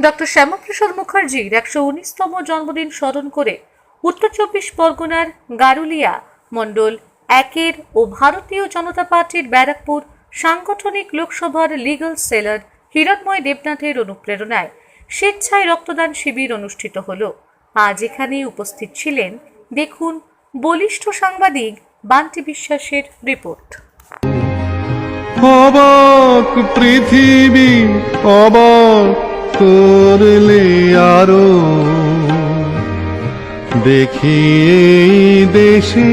Doctor Shyamaprasad মুখার্জির 119তম জন্মদিন স্মরণ করে উত্তর চব্বিশ পরগনার গারুলিয়া মণ্ডল 1-এর ও ভারতীয় জনতা পার্টির ব্যারাকপুর সাংগঠনিক লোকসভার লিগ্যাল সেলার হিরণময় দেবনাথের অনুপ্রেরণায় স্বেচ্ছায় রক্তদান শিবির অনুষ্ঠিত হল। আজ এখানে উপস্থিত ছিলেন, দেখুন বলিষ্ঠ সাংবাদিক বান্টি বিশ্বাসের রিপোর্ট। অবাক পৃথিবী অবাক করলে আরো দেখি এই দেশে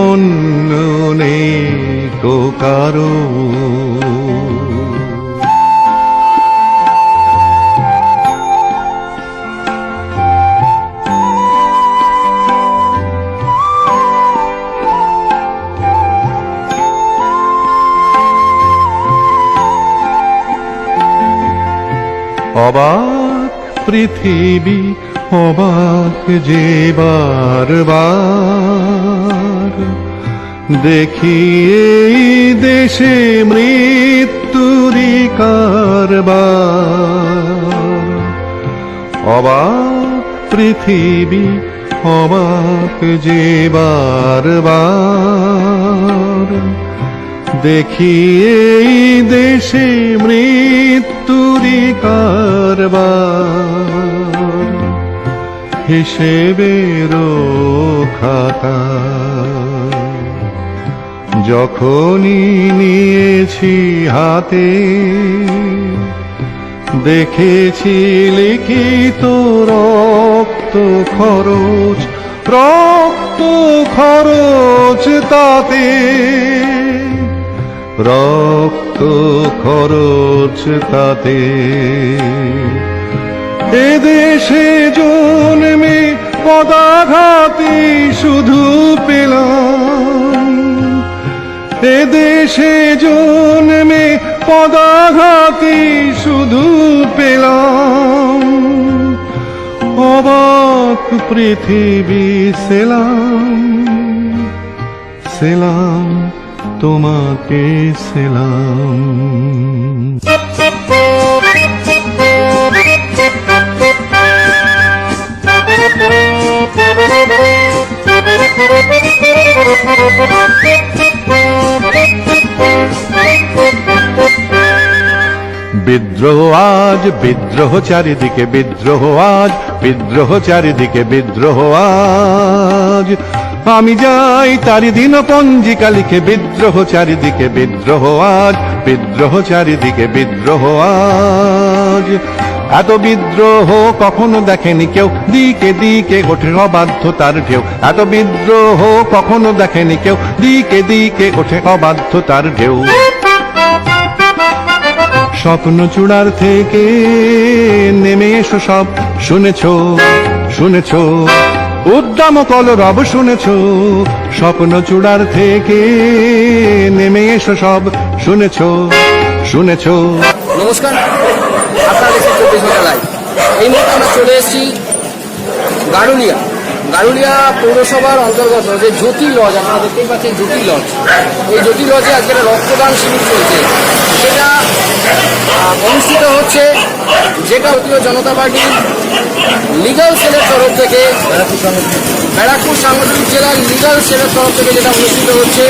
অন্য নেই কো কারো। অবাক পৃথিবী অবাক যে বারবার দেখি এই দেশে মৃত্যুরই কারবার। অবাক পৃথিবী অবাক যে বারবার দেখি এই দেশে মৃত্যুরই কারবার। হিসেবেরও খাতা যখনই নিয়েছি হাতে দেখেছি লিখিত রক্ত খরচ রক্ত খরচ তাতে রক্ত খরচ তাতে। এদেশে জন্মে পদাঘাতে শুধু পেলাম এদেশে জন্মে পদাঘাতে শুধু পেলাম অবাক পৃথিবী সেলাম সেলাম তোমাকে সেলাম। বিদ্রোহ আজ বিদ্রোহ চারিদিকে বিদ্রোহ আজ বিদ্রোহ চারিদিকে বিদ্রোহ আজ আমি যাই তারি দিন পঞ্জিকা লিখে বিদ্রোহ চারিদিকে বিদ্রোহ আজ বিদ্রোহ চারিদিকে বিদ্রোহ আজ। এত বিদ্রোহ কখনো দেখেনি কেউ দিকে দিকে ওঠে অবাধ্যতার ঢেউ এত বিদ্রোহ কখনো দেখেনি কেউ দিকে দিকে ওঠে অবাধ্যতার ঢেউ। স্বপ্ন চূড়ার থেকে নেমে এসো সব শুনেছ শুনেছ উদ্দাম কলরব শুনেছ স্বপ্ন চূড়ার থেকে নেমে এসো সব শুনেছ শুনেছ। নমস্কার, আপনারা দেখছেন 24 ঘন্টা লাইভ। এই মুহূর্তে আমরা চলে এসেছি গারুলিয়া পৌরসভার অন্তর্গত যে জ্যোতি লজ, আপনারা দেখতেই পাচ্ছেন জ্যোতি লজ। এই জ্যোতি লজে আজকে রক্তদান শিবির চলছে, সেটা অনুষ্ঠিত হচ্ছে, যেটা ভারতীয় জনতা পার্টির লিগ্যাল সেলের তরফ থেকে ব্যারাকপুর সাংগঠনিক জেলার লিগ্যাল সেলের তরফ থেকে যেটা অনুষ্ঠিত হচ্ছে।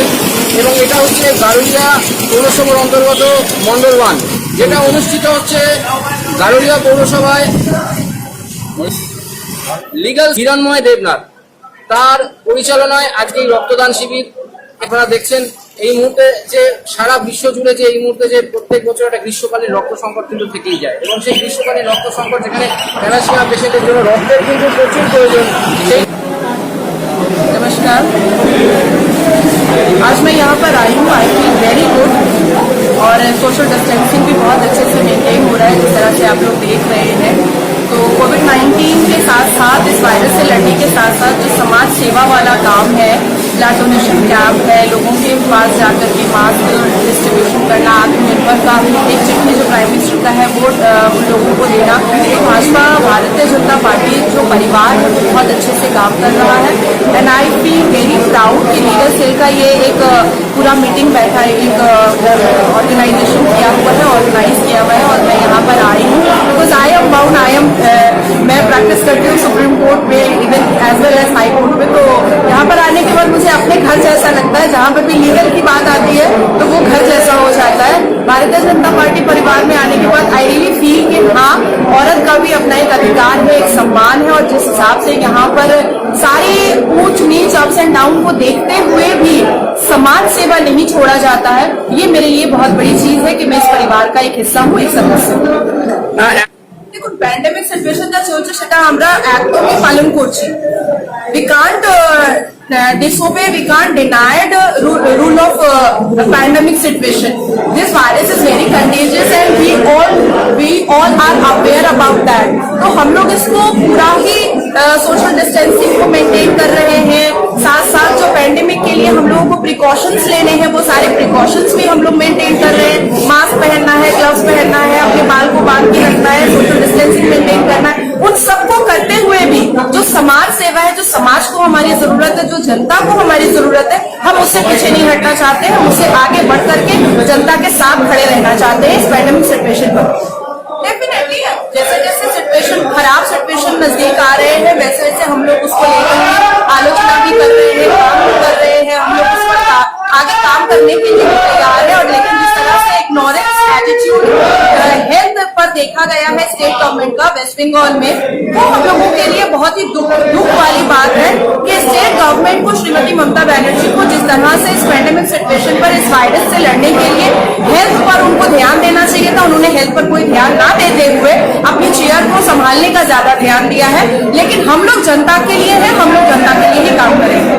এবং এটা হচ্ছে গারুলিয়া পৌরসভার অন্তর্গত মণ্ডল 1, যেটা অনুষ্ঠিত হচ্ছে গারুলিয়া পৌরসভায় লিগ্যাল হিরণময় দেবনাথ, তার পরিচালনায় আজকে এই রক্তদান শিবির আপনারা দেখছেন। এই মুহূর্তে যে সারা বিশ্ব জুড়ে যে এই মুহূর্তে যে প্রত্যেক বছর একটা গ্রীষ্মকালীন রক্ত সংকট কিন্তু থেকেই যায়, এবং সেই গ্রীষ্মকালীন রক্ত সংকট যেখানে থ্যালাসেমিয়া পেশেন্টের জন্য রক্তের কিন্তু প্রচুর প্রয়োজন। সেই नमस्कार, आज मैं यहाँ पर आई हूँ। आई फील वेरी गुड और सोशल डिस्टेंसिंग भी बहुत अच्छे से मेंटेन हो रहा है, जिस तरह से आप लोग देख रहे हैं। तो कोविड-19 के साथ साथ इस वायरस से लड़ने के साथ साथ जो समाज सेवा वाला काम है, ब्लड डोनेशन कैंप है, लोगों के पास जाकर के मास्क डिस्ट्रीब्यूशन करना, आत्मनिर्भर का एक चिट्ठी जो प्राइम मिनिस्टर का है वो उन लोगों को देना, तो भाजपा भारतीय जनता पार्टी जो परिवार है वो बहुत अच्छे से काम कर रहा है। And I feel very proud कि लीगल सेल का ये एक पूरा मीटिंग बैठा है, एक ऑर्गेनाइजेशन किया हुआ है, ऑर्गेनाइज किया हुआ है, और मैं यहाँ पर आई हूँ बिकॉज आई एम सम्मान है और जिस हिसाब से यहाँ पर सारी ऊंच नीच अप्स एंड डाउन को देखते हुए भी समाज सेवा नहीं छोड़ा जाता है, ये मेरे लिए बहुत बड़ी चीज है कि मैं इस परिवार का एक हिस्सा हूँ, एक सदस्य हूँ। দেখুন প্যান্ডেমিক সিচুয়েশন যা চলছে সেটা আমরা একদমই পালন করছি। We can't disobey, we can't deny the rule of pandemic situation. This virus is very contagious and we all are aware about that. तो हम लोग इसको पूरा ही सोशल डिस्टेंसिंग को मेंटेन कर रहे हैं, साथ साथ जो पैंडेमिक के लिए हम लोगों को प्रिकॉशंस लेने हैं वो सारे प्रिकॉशंस भी हम लोग मेंटेन कर रहे हैं। मास्क पहनना है, ग्लव्स पहनना है, अपने बाल को बांध के रखना है, सोशल डिस्टेंसिंग मेंटेन करना है। उन सबको करते हुए भी जो समाज सेवा है, जो समाज को हमारी जरूरत है, जो जनता को हमारी जरूरत है, हम उससे पीछे नहीं हटना चाहते हैं, हम उससे आगे बढ़ करके जनता के साथ खड़े रहना चाहते हैं इस पैंडेमिक सिचुएशन पर। डेफिनेटली जैसे जैसे सिचुएशन खराब सिचुएशन नजदीक आ रहे हैं वैसे वैसे हम लोग उसको लेकर आलोचना भी कर रहे हैं, काम भी कर रहे हैं, हम लोग उस पर आगे काम करने के लिए तैयार है। और लेकिन जिस तरह से इग्नोरेंस एटीट्यूड हेल्थ पर देखा गया है स्टेट गवर्नमेंट का वेस्ट बंगाल में, वो हम लोगों के लिए बहुत ही दुख वाली बात है कि स्टेट गवर्नमेंट को, श्रीमती ममता बनर्जी को जिस तरह से इस पैंडेमिक सिचुएशन पर, इस वायरस से लड़ने के लिए हेल्थ पर उनको ध्यान देना चाहिए था, उन्होंने हेल्थ पर कोई ध्यान ना देते हुए अपनी चेयर को संभालने का ज्यादा ध्यान दिया है। लेकिन हम लोग जनता के लिए हैं, हम लोग जनता के लिए ही काम करेंगे।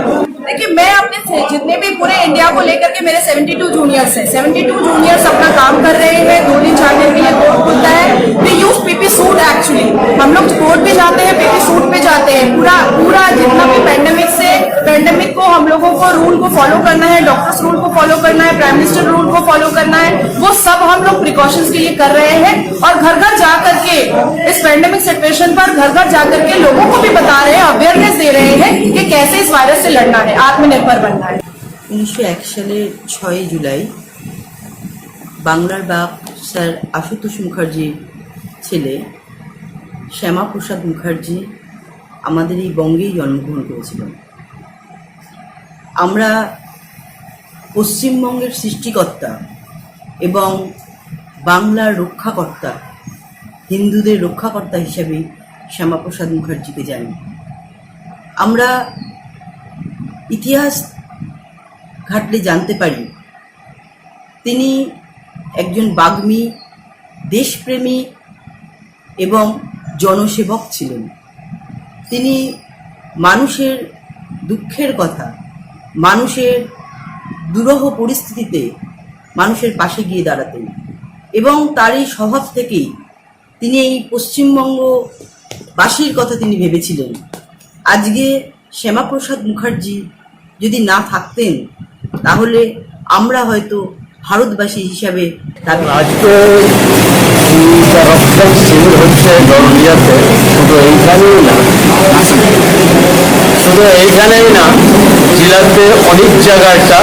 देखिए मैं अपने जितने भी पूरे इंडिया को लेकर के मेरे 72 जूनियर्स हैं, 72 जूनियर्स अपना काम कर रहे हैं। 2 दिन 4 दिन के लिए कोर्ट खुलता है, we use PP suit actually, हम लोग कोर्ट भी जाते हैं, पीपी सूट पे जाते हैं। पूरा जितना भी पैंडेमिक को हम लोगों को रूल को फॉलो करना है, डॉक्टर्स रूल को फॉलो करना है, प्राइम मिनिस्टर रूल को फॉलो करना है, वो सब हम लोग प्रिकॉशंस के लिए कर रहे हैं। और घर घर जा करके इस पैंडेमिक सिचुएशन पर घर घर जा करके लोगों को भी बता रहे हैं, अवेयरनेस दे रहे हैं कि कैसे इस वायरस से लड़ना है, आत्मनिर्भर बनना है। 1901 সালের 6 জুলাই বাংলার বাপ স্যার আশুতোষ মুখার্জির ছেলে শ্যামাপ্রসাদ মুখার্জি আমাদের এই বঙ্গেই জন্মগ্রহণ করেছিলেন। আমরা পশ্চিমবঙ্গের সৃষ্টিকর্তা এবং বাংলার রক্ষাকর্তা, হিন্দুদের রক্ষাকর্তা হিসাবে শ্যামাপ্রসাদ মুখার্জিকে জানি। আমরা ইতিহাস ঘাটলে জানতে পারি তিনি একজন বাগ্মী, দেশপ্রেমী এবং জনসেবক ছিলেন। তিনি মানুষের দুঃখের কথা, মানুষের দুরূহ পরিস্থিতিতে মানুষের পাশে গিয়ে দাঁড়াতেন এবং তার এই স্বভাব থেকেই তিনি এই পশ্চিমবঙ্গবাসীর কথা তিনি ভেবেছিলেন। আজকে শ্যামাপ্রসাদ মুখার্জি যদি না থাকতেন তাহলে আমরা হয়তো ভারতবাসী হিসাবে তাকে আজকে রক্তদান শিবির হচ্ছে গরুলিয়াতে, শুধু এইখানেই না জেলাতে অনেক জায়গাটা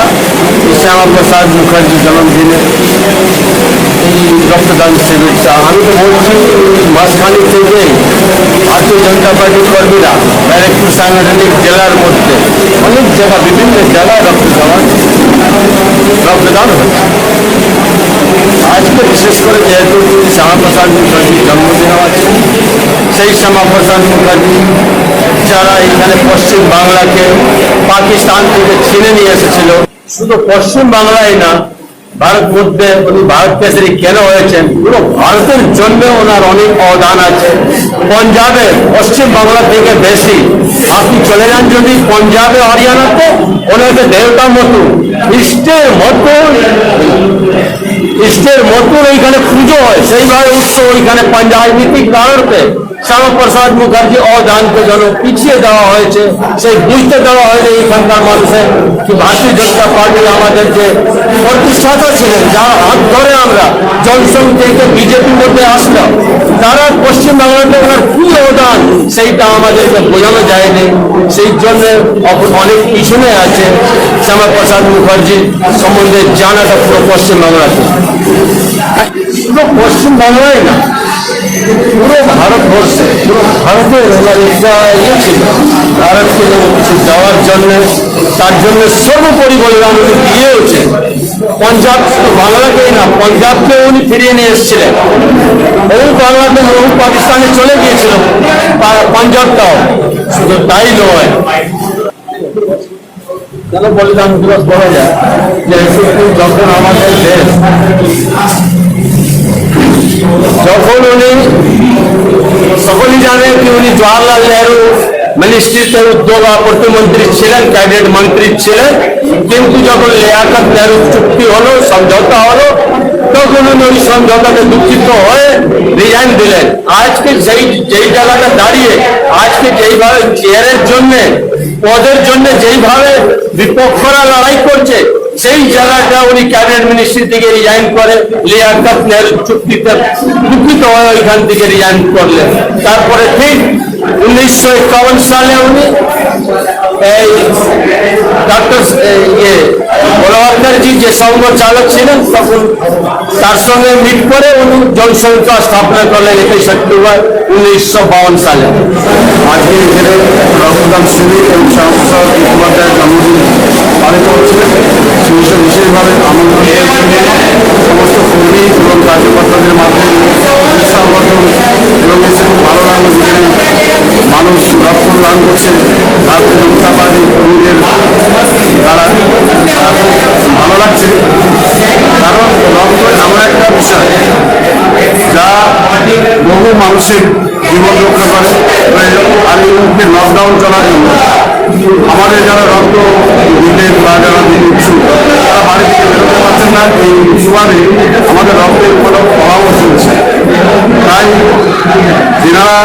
শ্যামাপ্রসাদ মুখার্জির জন্মদিনে এই রক্তদান শিবিরটা। আমি তো বলছি মাঝখানে থেকে ভারতীয় জনতা পার্টির কর্মীরা ব্যারাকপুর সাংগঠনিক জেলার মধ্যে অনেক জায়গা, বিভিন্ন জায়গায় রক্তদান হচ্ছে। আজকে বিশেষ করে যেহেতু শ্যামাপ্রসাদ মুখার্জির জন্মদিন আছে, সেই শ্যামাপ্রসাদ মুখার্জি যারা এখানে পশ্চিম বাংলাকে পাকিস্তান থেকে ছিনে নিয়ে এসেছিল, শুধু পশ্চিম বাংলায় না ভারত মধ্যে উনি ভারত কেসরি কেন হয়েছেন, পুরো ভারতের জন্য ওনার অনেক অবদান আছে। পঞ্জাবে পশ্চিম বাংলা থেকে বেশি, আপনি চলে যান যদি পঞ্জাবে হরিয়ানাতে, ওনাকে দেবতা মতো ইষ্টের মতো ওইখানে পুজো হয়, সেইভাবে উৎসব ওইখানে পঞ্জাবভিত্তিক কারণে শ্যামাপ্রসাদ মুখার্জি অবদানকে যেন পিছিয়ে দেওয়া হয়েছে, সেই বুঝতে দেওয়া হয়েছে এইখানকার মানুষের কি ভারতীয় জনতা পার্টি আমাদের যে প্রতিষ্ঠাতা ছিলেন, যার হাত ধরে আমরা জনসংঘ থেকে বিজেপির মধ্যে আসলাম, তারা পশ্চিমবাংলাতে ওনার কি অবদান সেইটা আমাদেরকে বোঝানো যায়নি। সেই জন্য অনেক পিছনে আছে শ্যামাপ্রসাদ মুখার্জি সম্বন্ধে জানাটা পুরো পশ্চিমবাংলাতে, পুরো পশ্চিমবাংলায় না পুরো ভারতবর্ষে, পুরো ভারতের ওনার একটা ইয়ে ছিল ভারতকে কিছু দেওয়ার জন্য, তার জন্য সর্বোপরি বলিদান উনি দিয়েওছে। পঞ্জাব শুধু বাংলাকেই না, পঞ্জাবকে উনি ফিরিয়ে নিয়ে এসেছিলেন। বহু বাংলাদেশ বহু পাকিস্তানে চলে গিয়েছিল রোমাঞ্চকটাও শুধু তাই নয়, কেন বলিদান দিবস বলা যায় যে যখন আমাদের দেশ যখন উনি সকলেই জানেন কি উনি জওয়াহরলাল নেহরু মিনিস্ট্রিতে উদ্যোগ প্রতিমন্ত্রী ছিলেন, ক্যাবিনেট মন্ত্রী ছিলেন, কিন্তু যখন লিয়াকত নেহরু চুক্তি হলো, সমঝোতা হলো, তখন উনি ওই সমঝোতাতে দুঃখিত হয়ে রিজাইন দিলেন। আজকে যেই জায়গাটা দাঁড়িয়ে আজকে যেইভাবে চেয়ারের জন্য পদের জন্য যেইভাবে বিপক্ষরা লড়াই করছে, সেই জায়গাটা উনি ক্যাবিনেট মিনিস্ট্রি থেকে রিজাইন করে লিয়াকত নেহরু চুক্তিতে দুঃখিত হয়ে ওইখান থেকে রিজাইন করলেন। তারপরে ঠিক 1951 সালে উনি এই ডক্টর গোলওয়ার্কারজি যে সংঘ চালক ছিলেন, তখন তার সঙ্গে মিট করে উনি জনসংখ্যা স্থাপনা করলেন 21 অক্টোবর 1952 সালে। আজকে এখানে রক্তদান শিবির এবং শ্যামাপ্রসাদ মুখোপাধ্যায়ের জন্মদিন পালিত হচ্ছে। বিশেষভাবে আমন্ত্রণ সমস্ত কর্মী এবং কার্যকর্তাদের মাধ্যমে উৎসাহবর্ধন এবং এসে খুব ভালো লাগলো যেখানে মানুষ রক্তদান করছে ভারতীয় জনতা পার্টির কর্মীদের দ্বারা। ভালো লাগছে কারণ রক্ত এমন একটা বিষয় যা বহু মানুষের জীবন রক্ষা করে। আর এই মুহূর্তে লকডাউন চলার জন্য আমাদের যারা রক্ত দিলেন বা যারা দিচ্ছু তারা বাড়ি থেকে বেরোতে পারছেন না। এই সুবাদে আমাদের রক্তের কোনো অভাবও চলছে। তাই যেনারা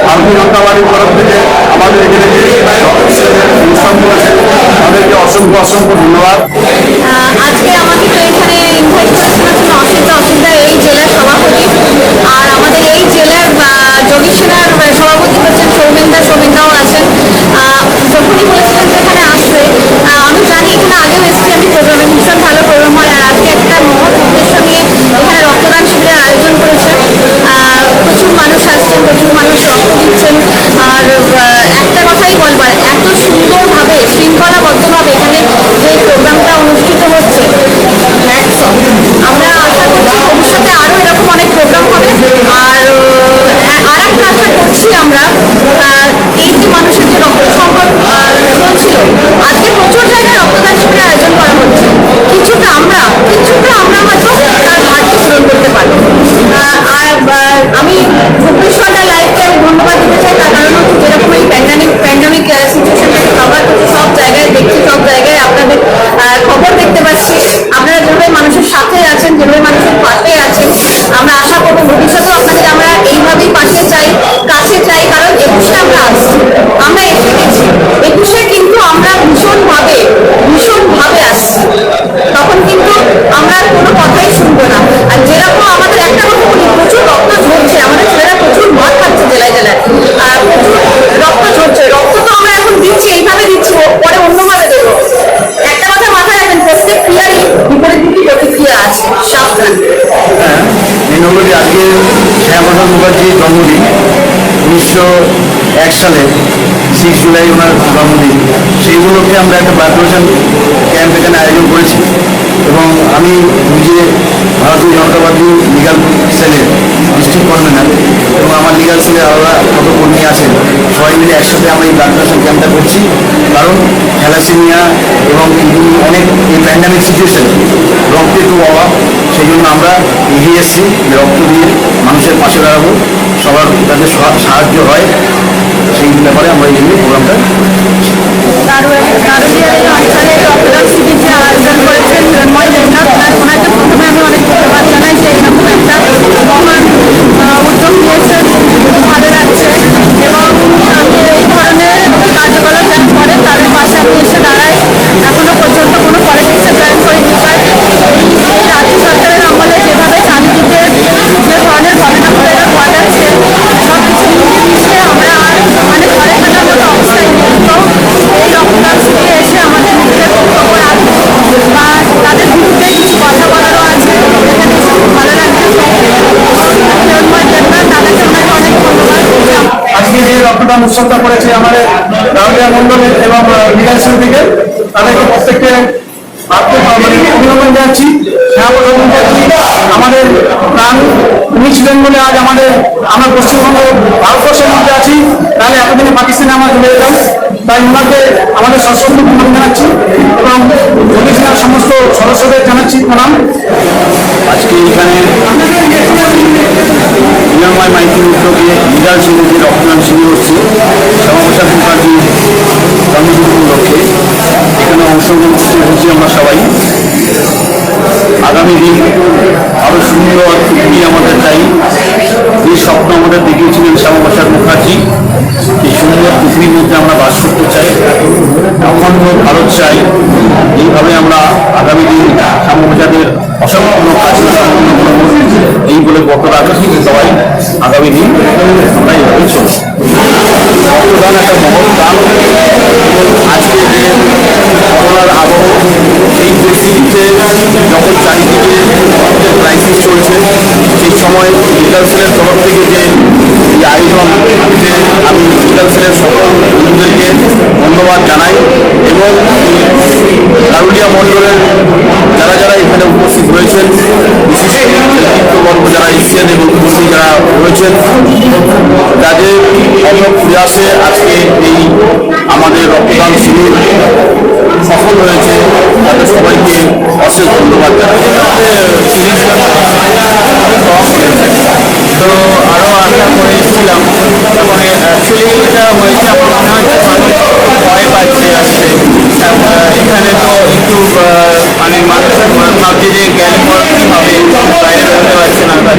ভারতীয় জনতা পার্টির তরফ থেকে আমাদের এখানে অনুষ্ঠান করেছে তাদেরকে অসংখ্য অসংখ্য ধন্যবাদ। আজকে আমাকে তো এখানে ইনভাইট করেছিলেন অসিতা এই জেলার সভাপতি, আর আমাদের এই জেলার যোগী সেনার সভাপতি হচ্ছেন সৌমেনদাও আছেন। যখনই বলেছিলেন যে এখানে আসবে, আমি জানি এখানে আগেও এসেছি আমি প্রোগ্রামে, ভীষণ ভালো প্রোগ্রাম হয়। আর আজকে একটা মহৎ উদ্দেশ্য নিয়ে এখানে রক্তদান শিবিরের আয়োজন করেছে। প্রচুর মানুষ আসছেন, প্রচুর মানুষ রক্ত দিচ্ছেন। আর একটা কথাই বলবার, এত সুন্দরভাবে শৃঙ্খলাবদ্ধভাবে এখানে যে প্রোগ্রামটা অনুষ্ঠিত হচ্ছে, আমরা আশা করছি ভবিষ্যতে আরো এরকম অনেক প্রোগ্রাম হবে। আর একটা আশা করছি আমরা, এই যে মানুষের যে রক্ত সংকট চলছিল, আজকে প্রচুর জায়গায় রক্তদান শিবিরের আয়োজন করা হচ্ছে। কিছুটা আমরা হয়তো তার ঘাটতি পূরণ করতে পারবো। আর আমি ভুবনেশ্বরটা লাইফকে আমি ধন্যবাদ দিতে চাই, তার কারণ হচ্ছে যেরকম এই প্যান্ডামিক সিচুয়েশনটাকে কভার করছে, সব জায়গায় দেখছি, সব জায়গায় আপনাদের খবর দেখতে পাচ্ছি। আপনারা যেভাবে মানুষের সাথে আছেন, যেভাবে মানুষের পাশে আছেন, আমরা আশা করবো ভবিষ্যতেও আপনাদের আমরা এইভাবেই পাশে চাই, কাছে চাই। কারণ 21-এ আমরা আসছি, আমরা এসে গেছি 21-এ, কিন্তু আমরা ভীষণভাবে আসছি। তখন কিন্তু আমরা কোনো কথাই শুনবো না। আর যেরকম আমাদের একটা কথা বলি, প্রচুর রক্ত ঝরছে, আমাদের ছেলেরা প্রচুর মার খাচ্ছে জেলায় জেলায়, প্রচুর রক্ত ঝরছে। রক্ত তো আমরা এখন দিচ্ছি, এইভাবে দিচ্ছি, পরে অন্যভাবে দেবো। একটা কথা মাথায় রাখবেন, প্রত্যেক ক্রিয়ারই বিপরীত দিকে প্রতিক্রিয়া আছে, সাবধান। এই হল যে আজকে শ্যামাপ্রসাদ মুখার্জির জন্মদিন, 1901 সালে 6 জুলাই ওনার জন্মদিন। সেই উপলক্ষে আমরা একটা ব্লাড ডোনেশন ক্যাম্প এখানে আয়োজন করেছি এবং আমি নিজে ভারতীয় জনতা পার্টি লিগাল সেলের ডিস্ট্রিক্ট কনভেনার এবং আমার লিগাল সেলে আলাদা কত কর্মী আছেন, সবাই মিলে একসাথে আমরা এই ব্লাড ডোনেশন ক্যাম্পটা করছি। কারণ থ্যালাসেমিয়া এবং অনেক এই প্যান্ডামিক সিচুয়েশন রক্তের খুব অভাব, সেই জন্য আমরা এগিয়ে এসেছি রক্ত দিয়ে মানুষের পাশে দাঁড়াবো, সবার যাতে সাহায্য হয় সেই ব্যাপারে আমরা এই জন্য প্রোগ্রামটা অঞ্চলে রক্তদান শিবির যে আয়োজন করেছেন মৃন্ময় দেবনাথ, ওনাকে প্রথমে আমি অনেক ধন্যবাদ জানাই যে এরকম একটা মহান উদ্যোগ নিয়েছেন, ভালো লাগছে। এবং এই ধরনের কার্যকলাপ যারা করেন তাদের পাশে আমি এসে দাঁড়াই। এখনো পর্যন্ত কোনো পলিটিক্সে জয়েন করিনি, রাজ্য সরকারের আমলে যেভাবে শান্তিতে যে ধরনের ঘটনা ঘটাচ্ছে, সব কিছু মিশে আমরা আর মানে ঘরে থাকার মতো অবস্থায় নেই। তো এই রক্তদান শিবিরে এসে আমাদের নিজেদের বক্তব্য রাখবো বা তাদের বিরুদ্ধে কিছু কথা বলারও আছে, এখানে এসে খুব ভালো লাগছে। মৃন্ময় দেবনাথ, তাদেরকে ওনাকে অনেক ধন্যবাদ। আজকে যে রক্তদান উৎসবটা করেছে আমাদের রাউলিয়া মন্ডল এবং লিগাল সেল থেকে, তাদেরকে প্রত্যেককে অভিনন্দন জানাচ্ছি। শ্যামাপ্রসাদ মুখার্জি আমাদের প্রাণ, উনি ছিলেন বলে আজ আমরা পশ্চিমবঙ্গ ভারতবর্ষের মধ্যে আছি, তাহলে এতদিনে পাকিস্তানে আমরা চলে যেতাম। তাই ওনাকে আমাদের সশস্ত্র প্রণাম জানাচ্ছি এবং কমিশনার সমস্ত সদস্যদের জানাচ্ছি প্রণাম। আজকে এখানে নিরাময় মাইতির উদ্যোগে লিডার শিবির রক্তদান শিবির হচ্ছে শ্যামাপ্রসাদ মুখার্জির জন্মদিন উপলক্ষে। এখানে অংশগ্রহণ করতে এসেছি আমরা সবাই। আগামী দিন আরো সুন্দর পৃথিবী আমাদের চাই। যে স্বপ্ন আমাদের দেখিয়েছিলেন শ্যামাপ্রসাদ মুখার্জি, এই সুন্দর পৃথিবীর মধ্যে আমরা বাস করতে চাই, অখণ্ড ভারত চাই। এইভাবে আমরা আগামী দিন শ্যামাপ্রসাদের অসম্পূর্ণ কাজ সম্পূর্ণ করব, এই বলে গত রাখছি সবাই আগামী দিন আমরা এইভাবে চলব। রক্তদান একটা মহৎ দান। আজকে যে করোনার আবহ, এই পরিস্থিতিতে যখন চারিদিকে ক্রাইসিস চলছে, সেই সময় মেডিকেল সেলের তরফ থেকে যে এই আয়োজন, আমি মেডিকেল সেলের সকল বন্ধুদেরকে ধন্যবাদ জানাই এবং গারুলিয়া মণ্ডলের যারা যারা এখানে উপস্থিত রয়েছেন, বিশেষ নেতৃত্ববর্গ যারা এসেছেন এবং কর্মী যারা রয়েছেন, তাদের অনেক প্রয়াসে আজকে এই আমাদের রক্তদান শিবির সফল হয়েছে। তাদের সবাইকে অশেষ ধন্যবাদ জানাই। তো আরও আশা করে এসেছিলাম, মানে অ্যাকচুয়ালি এটা হয়েছে আমার মনে হচ্ছে ভয় পাচ্ছে আসছে। এখানে তো একটু মানে মানুষের ভাবছে যে গেলে পর কী হবে, বাইরে বেরোতে পারছে না, তার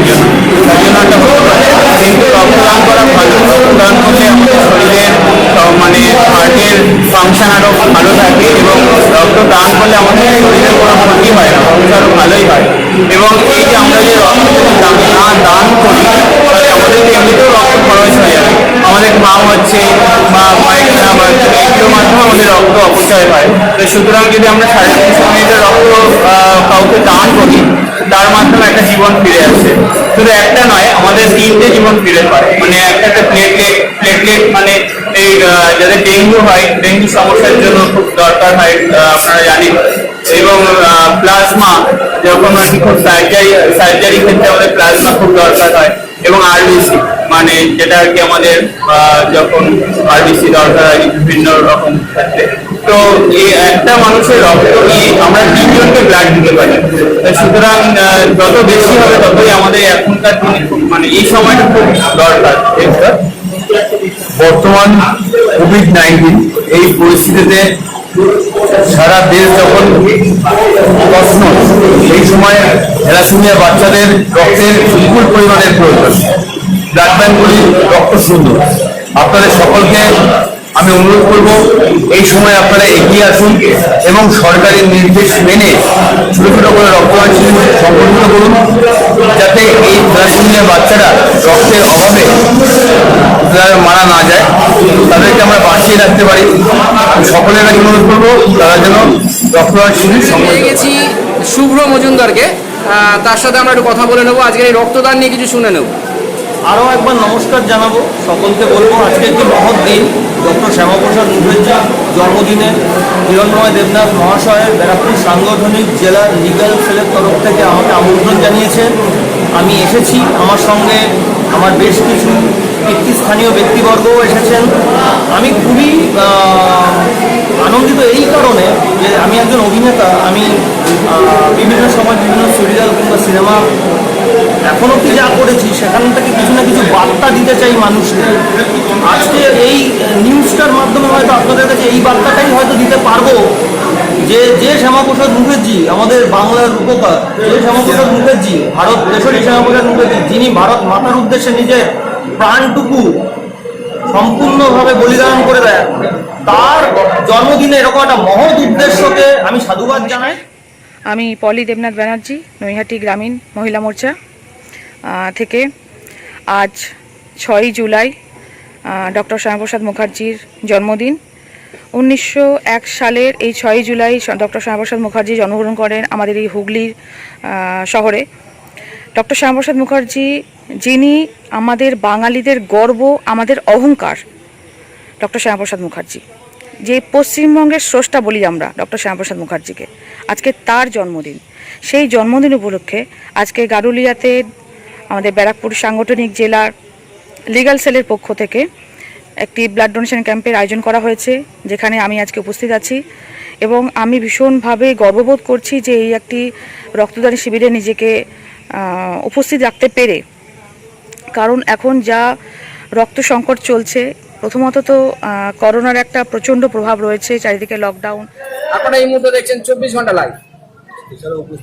জন্য একটা হতে পারে। কিন্তু রক্তদান করা ভালো, রক্তদান করলে আমাদের শরীরের মানে হার্টের ফাংশন আরও ভালো থাকে এবং রক্তদান করলে আমাদের শরীরের কোনো ক্ষতি হয় না, আরও ভালোই হয়। এবং এই যে আমরা যে রক্ত না দান করি, আমাদের এমনিতেও রক্ত খরচ হয়ে যাবে, আমাদের ঘাম হচ্ছে বা পায়খানা বা এগুলোর মাধ্যমে আমাদের রক্ত অপচয় হয়। তো সুতরাং যদি আমরা 3.5 মিনিটের রক্ত কাউকে দান করি, তার মাধ্যমে একটা জীবন ফিরে আসে। শুধু একটা নয়, আমাদের 3টে জীবন ফিরে পায়। মানে একটা প্লেটলেট মানে এই যাদের ডেঙ্গু হয়, ডেঙ্গু সমস্যার জন্য খুব দরকার হয়, আপনারা জানেন। এবং প্লাজমা, যখন খুব সার্জারি ক্ষেত্রে আমাদের প্লাজমা খুব দরকার হয়। এবং আরবিসি, মানে যেটা আর কি আমাদের যখন আরবিসি দরকার হয় বিভিন্ন রকম ক্ষেত্রে। তো এই একটা মানুষের রক্ত নিয়ে আমরা 3জনকে ব্লাড দিতে পারি। সুতরাং যত বেশি হবে ততই আমাদের এখনকার দিনে মানে এই সময়টা খুব দরকার। বর্তমান কোভিড-19 এই পরিস্থিতিতে সারা দেশ যখন প্রশ্ন, সেই সময় থ্যালাসেমিয়া বাচ্চাদের রক্তের বিপুল পরিমাণের প্রয়োজন। ব্লাড ব্যাঙ্কগুলি রক্ত শূন্য। আপনাদের সকলকে আমি অনুরোধ করব, এই সময় আপনারা এগিয়ে আসুন এবং সরকারি নির্দেশ মেনে ছোট ছোট করে রক্তদান শিবির সংগঠিত করুন, যাতে এই থ্যালাসেমিয়া বাচ্চারা রক্তের অভাবে মারা না যায়, তাদেরকে আমরা বাঁচিয়ে রাখতে পারি। সকলের কাছে অনুরোধ করবো তারা যেন রক্তদান শিবির পেয়ে গেছি শুভ্র মজুমদারকে, তার সাথে আমরা একটু কথা বলে নেবো, আজকে এই রক্তদান নিয়ে কিছু শুনে নেব। আরও একবার নমস্কার জানাবো সকলকে। বলবো আজকে একটি মহৎ দিন, ডক্টর শ্যামাপ্রসাদ মুখার্জি জন্মদিনে হিরণ্ময় দেবনাথ মহাশয়ের ব্যারাকপুর সাংগঠনিক জেলার লিগ্যাল সেলের তরফ থেকে আমাকে আমন্ত্রণ জানিয়েছেন। আমি এসেছি, আমার সঙ্গে আমার বেশ কিছু স্থানীয় ব্যক্তিবর্গও এসেছেন। আমি খুবই আনন্দিত এই কারণে যে আমি একজন অভিনেতা। আমি বিভিন্ন সময় বিভিন্ন সিরিয়াল কিংবা সিনেমা এখন অব্দি যা করেছি, সেখান থেকে কিছু না কিছু বার্তা দিতে চাই মানুষকে। আজকে এই নিউজটার মাধ্যমে হয়তো আপনাদের কাছে এই বার্তাটাই হয়তো দিতে পারবো যে শ্যামাপ্রসাদ মুখার্জি আমাদের বাংলার রূপকার, যে শ্যামাপ্রসাদ মুখার্জি ভারত দেশেরই শ্যামাপ্রসাদ মুখার্জি, যিনি ভারত মাতার উদ্দেশ্যে নিজের প্রাণটুকু সম্পূর্ণভাবে বলিদান করে দেয়, তার জন্মদিনে এরকম একটা মহৎ উদ্দেশ্যকে আমি সাধুবাদ জানাই। আমি পলি দেবনাথ ব্যানার্জি, নৈহাটি গ্রামীণ মহিলা মোর্চা থেকে। আজ 6ই জুলাই ডক্টর শ্যামাপ্রসাদ মুখার্জির জন্মদিন। 1901 সালের এই 6ই জুলাই ডক্টর শ্যামাপ্রসাদ মুখার্জি জন্মগ্রহণ করেন আমাদের এই হুগলির শহরে। ডক্টর শ্যামাপ্রসাদ মুখার্জি, যিনি আমাদের বাঙালিদের গর্ব, আমাদের অহংকার, ডক্টর শ্যামাপ্রসাদ মুখার্জি, যে পশ্চিমবঙ্গের স্রষ্টা বলি আমরা ডক্টর শ্যামাপ্রসাদ মুখার্জিকে। আজকে তার জন্মদিন। সেই জন্মদিন উপলক্ষে আজকে গারুলিয়াতে আমাদের ব্যারাকপুর সাংগঠনিক জেলার লিগ্যাল সেলের পক্ষ থেকে একটি ব্লাড ডোনেশন ক্যাম্পের আয়োজন করা হয়েছে, যেখানে আমি আজকে উপস্থিত আছি এবং আমি ভীষণভাবে গর্ববোধ করছি যে এই একটি রক্তদান শিবিরে নিজেকে উপস্থিত রাখতে পেরে। কারণ এখন যা রক্ত সংকট চলছে, প্রথমত তো করোনার একটা প্রচণ্ড প্রভাব রয়েছে, চারিদিকে লকডাউন। আপনারা এই মুহূর্তে দেখছেন 24 ঘন্টা লাইভ।